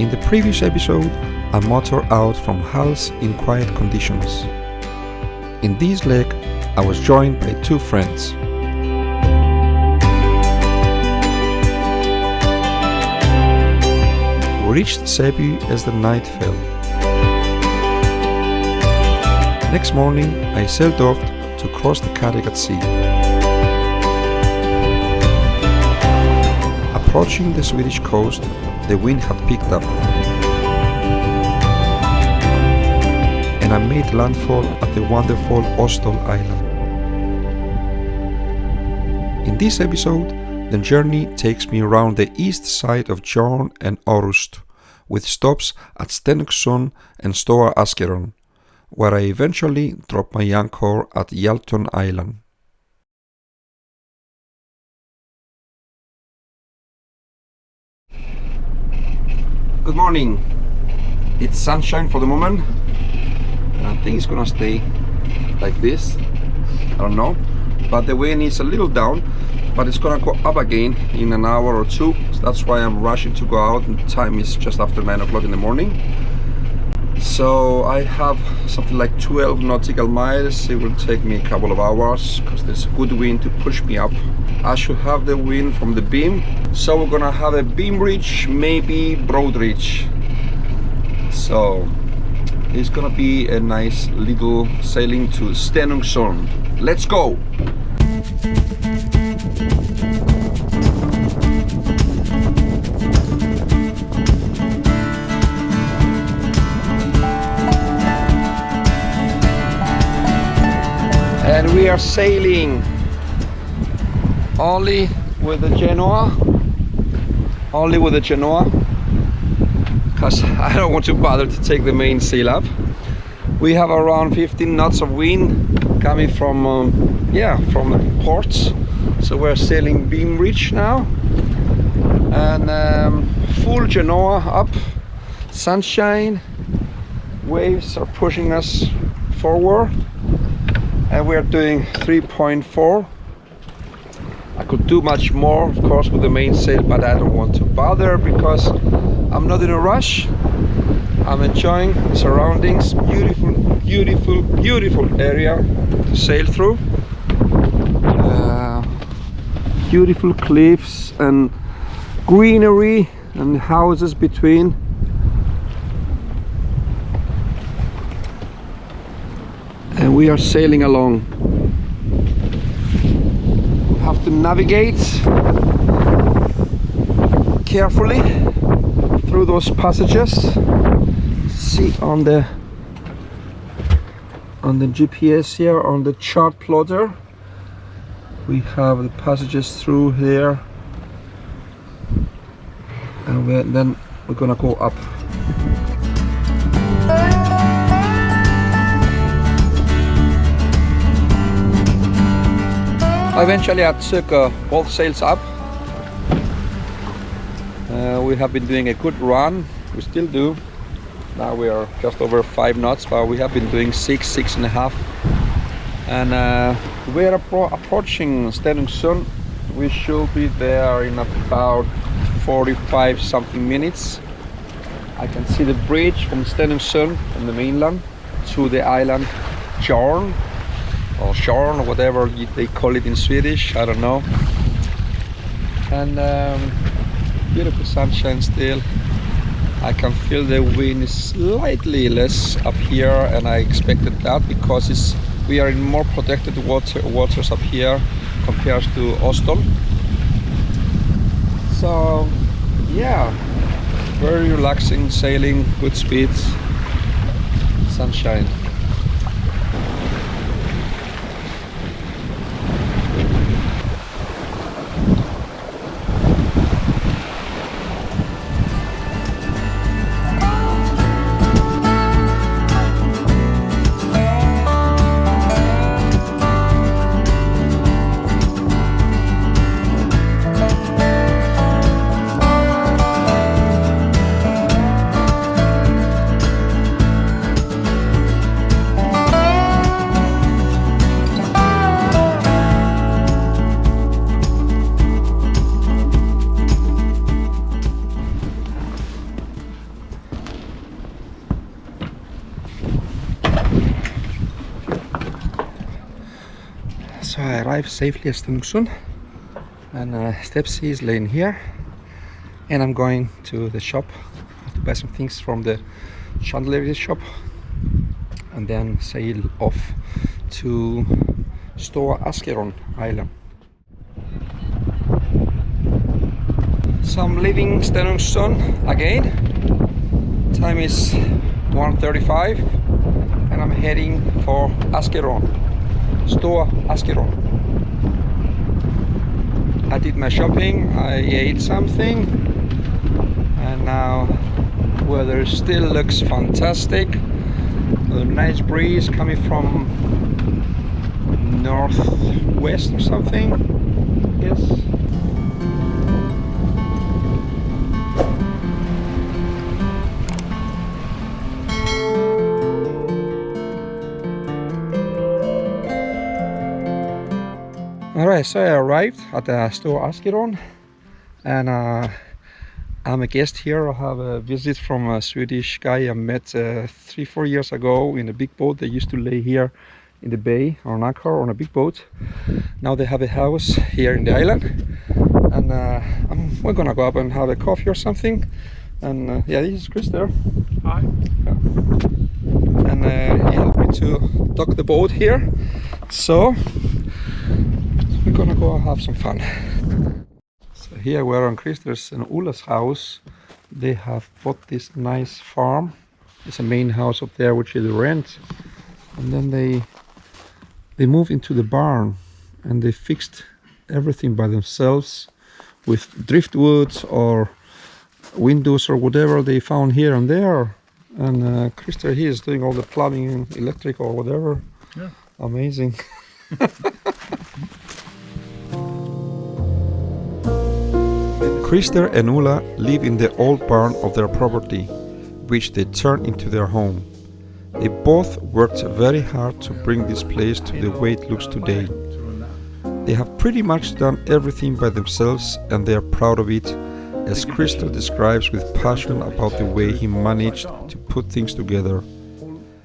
In the previous episode, I motored out from Hals in quiet conditions. In this leg, I was joined by two friends. We reached Säby as the night fell. Next morning, I sailed off to cross the Kattegat Sea. Approaching the Swedish coast, the wind had picked up, and I made landfall at the wonderful Ostol Island. In this episode, the journey takes me around the east side of Tjörn and Orust, with stops at Stenungsund and Stora Askeron, where I eventually drop my anchor at Hjalton Island. Good morning. It's sunshine for the moment, and I think it's gonna stay like this. I don't know, but the wind is a little down, but it's gonna go up again in an hour or two. So that's why I'm rushing to go out, and the time is just after 9 o'clock in the morning. So I have something like 12 nautical miles. It will take me a couple of hours because there's a good wind to push me up. I should have the wind from the beam, so we're gonna have a beam reach, maybe broad reach. So it's gonna be a nice little sailing to Stenungsund. Let's go! And we are sailing only with the Genoa, because I don't want to bother to take the main sail up. We have around 15 knots of wind coming from the ports, so we're sailing beam reach now, and full Genoa up, sunshine, waves are pushing us forward, and we're doing 3.4. I could do much more, of course, with the mainsail, but I don't want to bother because I'm not in a rush. I'm enjoying the surroundings. Beautiful, beautiful, beautiful area to sail through. Beautiful cliffs and greenery and houses between. And we are sailing along. Have to navigate carefully through those passages. See on the GPS here, on the chart plotter, we have the passages through here, and then we're gonna go up. Eventually I took both sails up. We have been doing a good run, we still do. Now we are just over 5 knots, but we have been doing 6.5. And we are approaching Stenungsund. We should be there in about 45 something minutes. I can see the bridge from Stenungsund, from the mainland, to the island Tjörn, or Tjörn, or whatever they call it in Swedish, I don't know. And beautiful sunshine still. I can feel the wind is slightly less up here, and I expected that because we are in more protected waters up here compared to Ostol. So yeah, very relaxing sailing, good speeds, sunshine. arrived safely at Stenungsund, and Stepsy is laying here, and I'm going to the shop to buy some things from the chandelier shop, and then sail off to Stora Askeron Island. So I'm leaving Stenungsund again. Time is 1:35 and I'm heading for Askeron, Stora Askeron. I did my shopping, I ate something, and now weather still looks fantastic. A nice breeze coming from northwest or something. Yes. Alright, so I arrived at the Stora Askeron, and I'm a guest here. I have a visit from a Swedish guy I met 3-4 years ago in a big boat. They used to lay here in the bay on Aker on a big boat. Now they have a house here in the island, and we're gonna go up and have a coffee or something. And yeah, this is Chris there. Hi. Yeah. And he helped me to dock the boat here. So we're gonna go have some fun. So here we're on Christer's and Ulla's house. They have bought this nice farm. It's a main house up there which is rent, and then they moved into the barn and they fixed everything by themselves with driftwood or windows or whatever they found here and there. And Christer, he is doing all the plumbing and electric or whatever. Yeah. Amazing. Christer and Ulla live in the old barn of their property, which they turned into their home. They both worked very hard to bring this place to the way it looks today. They have pretty much done everything by themselves, and they are proud of it, as Christer describes with passion about the way he managed to put things together.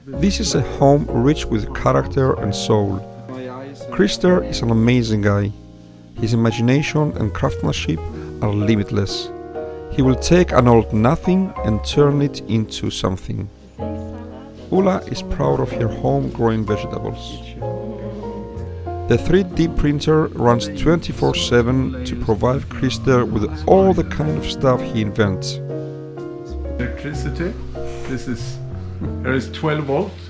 This is a home rich with character and soul. Christer is an amazing guy. His imagination and craftsmanship are limitless. He will take an old nothing and turn it into something. Ulla is proud of her home-growing vegetables. The 3D printer runs 24/7 to provide Christer with all the kind of stuff he invents. Electricity. There is 12 volts.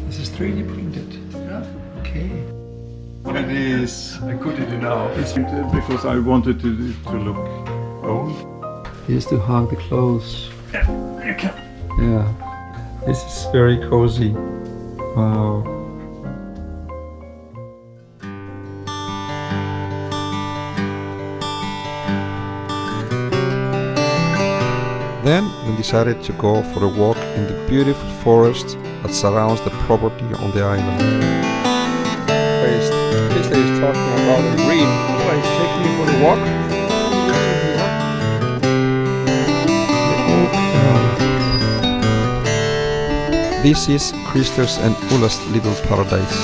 This is 3D printed. Yeah. Okay. It is. I cut it now. It's because I wanted to look old. He used to hang the clothes. Yeah, you can. Yeah. This is very cozy. Wow. Then we decided to go for a walk in the beautiful forest that surrounds the property on the island. Christer is talking about a dream. Ulla is taking me for a walk. This is Christer's and Ulla's little paradise.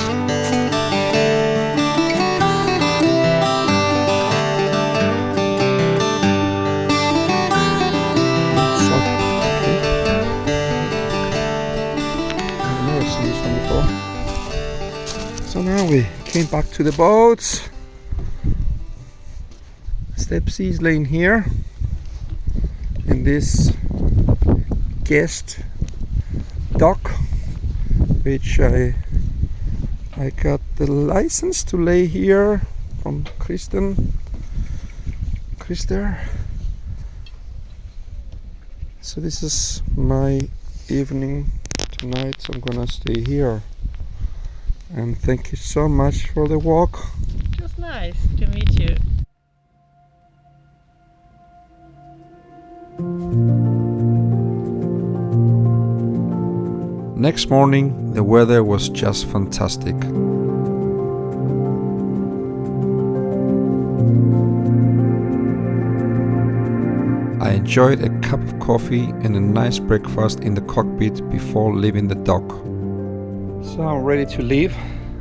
So now we came back to the boats. Stepsy is laying here in this guest dock, which I got the license to lay here from Christer. So this is my evening tonight. So I'm gonna stay here. And thank you so much for the walk. It was nice to meet you. Next morning, the weather was just fantastic. I enjoyed a cup of coffee and a nice breakfast in the cockpit before leaving the dock. So I'm ready to leave.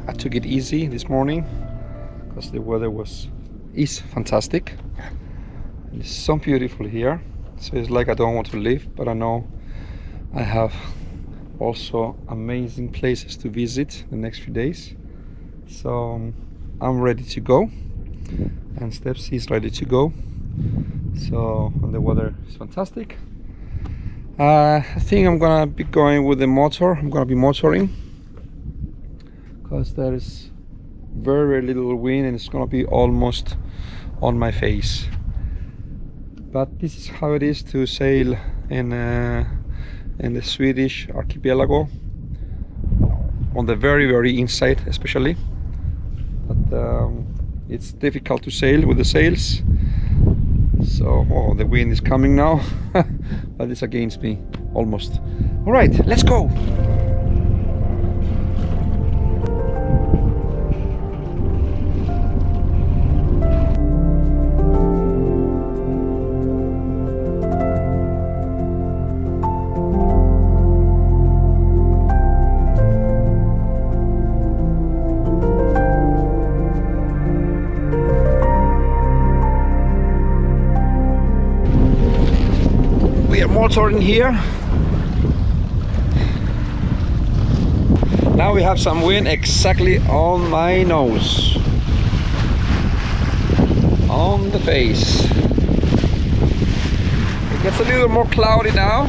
I took it easy this morning because the weather is fantastic. It's so beautiful here, so it's like I don't want to leave, but I know I have also amazing places to visit the next few days. So I'm ready to go, and Steps is ready to go. So and the weather is fantastic. I think I'm gonna be going with the motor. I'm gonna be motoring because there is very little wind and it's gonna be almost on my face. But this is how it is to sail in the Swedish Archipelago, on the very inside especially. But it's difficult to sail with the sails. So the wind is coming now, but it's against me almost. All right, let's go. We are motoring here. Now we have some wind exactly on my nose, on the face. It gets a little more cloudy now.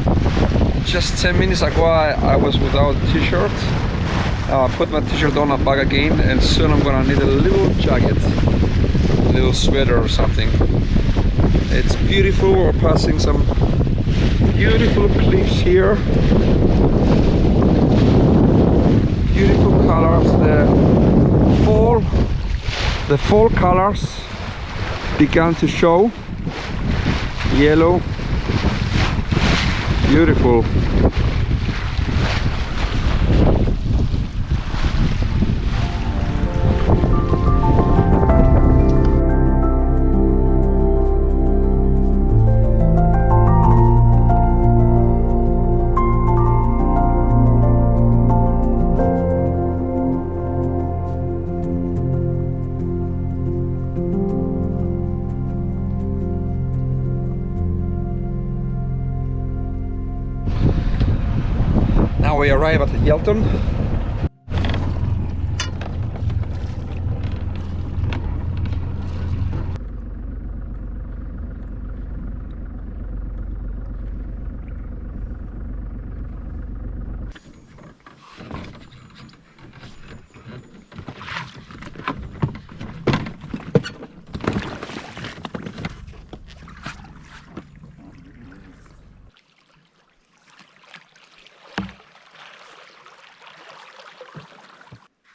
Just 10 minutes ago I was without t-shirt. I put my t-shirt on and back again, and soon I'm gonna need a little jacket, a little sweater or something. It's beautiful. We're passing some beautiful cliffs here. Beautiful colors. The fall colors began to show. Yellow. Beautiful. Now we arrive at Hjalton.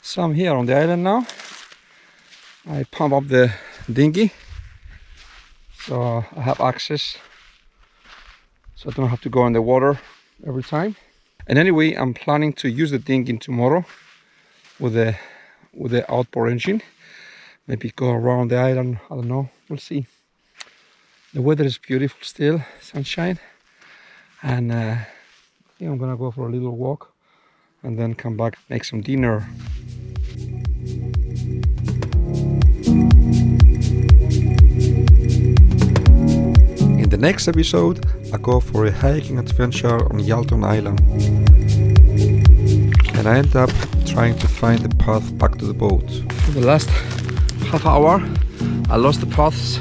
So I'm here on the island now. I pump up the dinghy, so I have access, so I don't have to go in the water every time. And anyway, I'm planning to use the dinghy tomorrow with the outboard engine. Maybe go around the island, I don't know, we'll see. The weather is beautiful still, sunshine, and I think I'm gonna go for a little walk and then come back, make some dinner. In the next episode, I go for a hiking adventure on Hjalton Island, and I end up trying to find the path back to the boat. For the last half hour, I lost the paths.